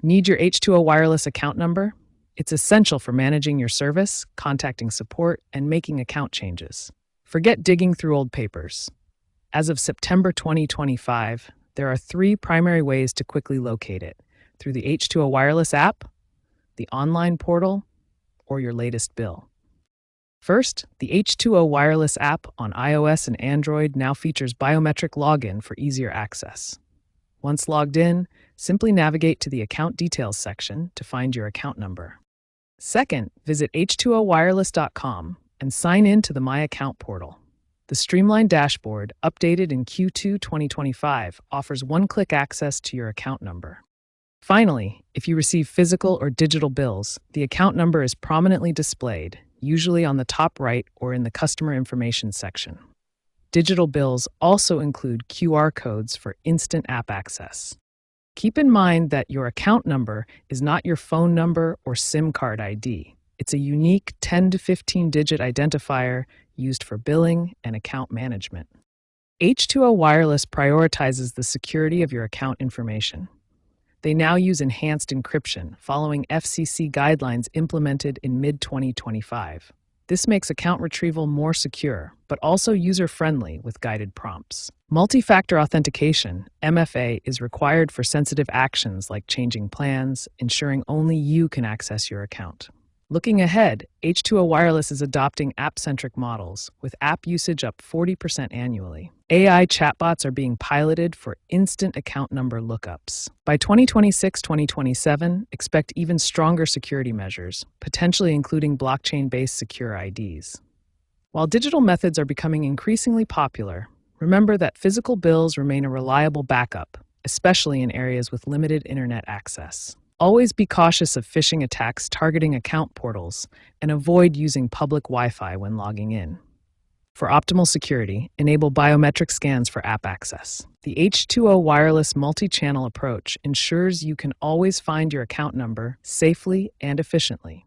Need your H2O Wireless account number? It's essential for managing your service, contacting support, and making account changes. Forget digging through old papers. As of September 2025, there are three primary ways to quickly locate it: through the H2O Wireless app, the online portal, or your latest bill. First, the H2O Wireless app on iOS and Android now features biometric login for easier access. Once logged in, simply navigate to the Account Details section to find your account number. Second, visit h2owireless.com and sign in to the My Account portal. The streamlined dashboard, updated in Q2 2025, offers one-click access to your account number. Finally, if you receive physical or digital bills, the account number is prominently displayed, usually on the top right or in the customer information section. Digital bills also include QR codes for instant app access. Keep in mind that your account number is not your phone number or SIM card ID. It's a unique 10 to 15-digit identifier used for billing and account management. H2O Wireless prioritizes the security of your account information. They now use enhanced encryption, following FCC guidelines implemented in mid-2025. This makes account retrieval more secure, but also user-friendly with guided prompts. Multi-factor authentication, MFA, is required for sensitive actions like changing plans, ensuring only you can access your account. Looking ahead, H2O Wireless is adopting app-centric models, with app usage up 40% annually. AI chatbots are being piloted for instant account number lookups. By 2026-2027, expect even stronger security measures, potentially including blockchain-based secure IDs. While digital methods are becoming increasingly popular, remember that physical bills remain a reliable backup, especially in areas with limited internet access. Always be cautious of phishing attacks targeting account portals and avoid using public Wi-Fi when logging in. For optimal security, enable biometric scans for app access. The H2O Wireless multi-channel approach ensures you can always find your account number safely and efficiently.